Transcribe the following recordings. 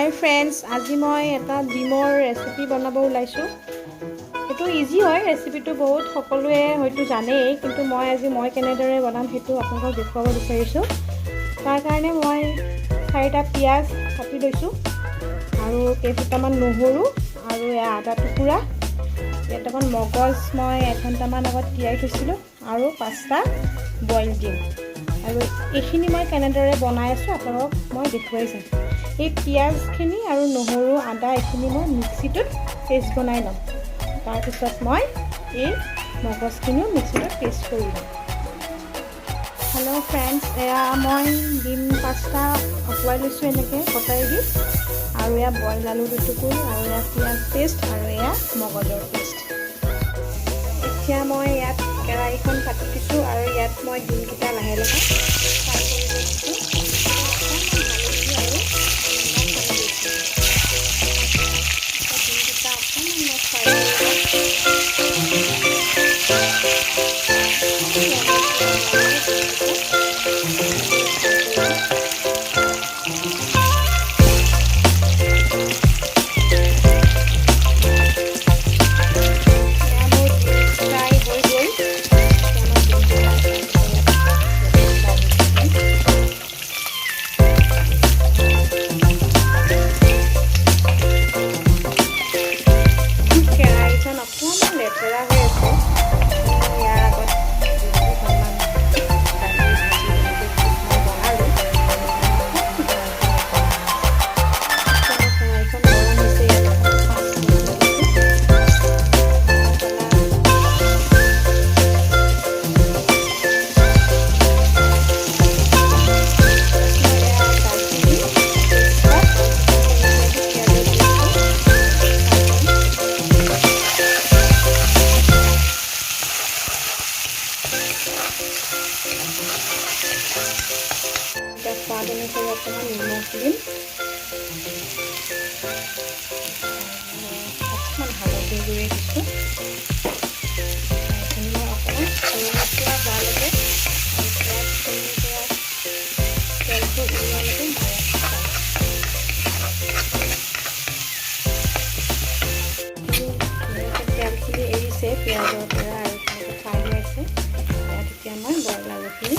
Hi friends, आज मैं eight dimmer recipe बनाब ओलाइছোঁ। ये इजी है, रेसिपि तो बहुत सकलोए हयतो जाने, किन्तु मैं आज मैं केनेदरे बनाम हेतु आपलोকক देखुवाब बिचारिছোঁ। तार कारणे मैं 4टा पियाज काटि लैছোঁ आरु केइफुटामान নহৰু आरु आदा टुकुरा केइटामान मगज मैं 1 घण्टामान आगत তিয়াই थैছিলোঁ आरु 5टा बइल डिम आरु एखिनि मैं केनेदरे बनाइ आছোঁ आपलोকক मैं देखुवाइ जाम। এই পিয়াজখিনি আৰু নহৰু আদা এখিনি মই মিক্সিটোত পেষ্ট বনাই ল'ম। তাৰপিছত মই এই মগজখিনিও মিক্সিটোত পেষ্ট কৰি ল'ম। হেল্ল' ফ্ৰেণ্ডছ, এয়া মই ডিম 5টা অকোৱাই লৈছোঁ এনেকৈ কটাই দি, আৰু এয়া বইল আলু দুটুকুৰ, আৰু এয়া পিয়াজ পেষ্ট, আৰু এয়া মগজৰ পেষ্ট। এতিয়া মই ইয়াত কেৰাহীখন পাতি দিছোঁ আৰু ইয়াত মই ডিমকেইটা লাহে লাহে ফ্ৰাই কৰিব দিছোঁ। स्वाद अनुसार अपना निमख दिम, अकमान हालधि गुड़ी दिছোঁ। मैं अपना मसला হোৱালৈকে তেলটো ওলোৱালৈকে তেলখিনি এৰিছে পিঁয়াজৰ পৰা আৰু ফ্ৰাই হৈ আছে। এতিয়া মই বইল আলুখিনি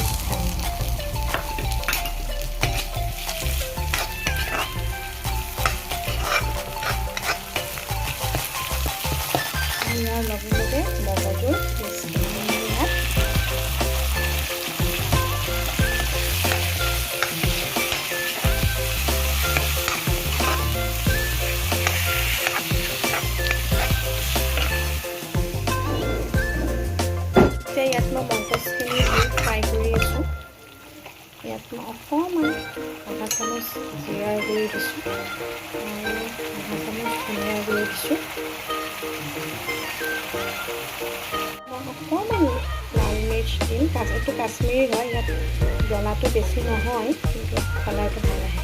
ইয়াৰ লগে লগে মগজৰ পেষ্টখিনি ইয়াত ইয়াত মই মগজখিনি ফ্ৰাই কৰি আছোঁ। ইয়াত মই অকণমান আধা চামুচ জিৰাৰ গুড়ি দিছোঁ আৰু আধা চামুচ ধনিয়াৰ গুড়ি দিছোঁ। অকণমান লাল মিৰ্চ দিম, এইটো কাশ্মীৰী হয়, ইয়াত জ্বলাটো বেছি নহয়, কিন্তু কালাৰটো ভাল আহে।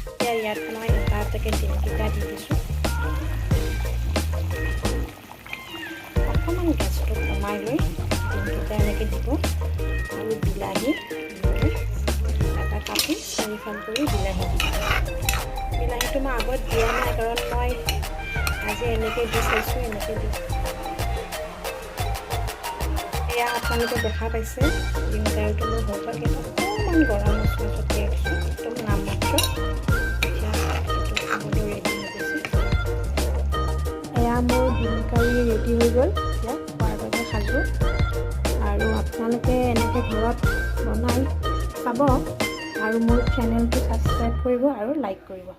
এতিয়া ইয়াত মই এটা এটাকৈ ডিমকেইটা দি দিছোঁ। অকণমান গেছটো কমাই লৈ ডিমকেইটা এনেকৈ দিব, আৰু বিলাহী এটা কাটি 4ফাল কৰি বিলাহী দিব। বিলাহীটো মই আগত দিয়া নাই, কাৰণ মই আজি এনেকৈ দি চাইছোঁ, এনেকৈ দি। এয়া আপোনালোকে দেখা পাইছে ডিম কাৰীটো মোৰ হৈ গ'ল। কিন্তু অকণমান গৰম মছলা ছটিয়াই দিছোঁ, একদম নাম মাত্ৰ। এতিয়া সেইটো খাবলৈ ৰেডি হৈ গৈছে। এয়া মোৰ ডিম কাৰী ৰেডি হৈ গ'ল। এতিয়া খোৱাৰ বাবে সাজু। আৰু আপোনালোকে এনেকৈ ঘৰত বনাই চাব, আৰু মোৰ চেনেলটো ছাবস্ক্ৰাইব কৰিব আৰু লাইক কৰিব।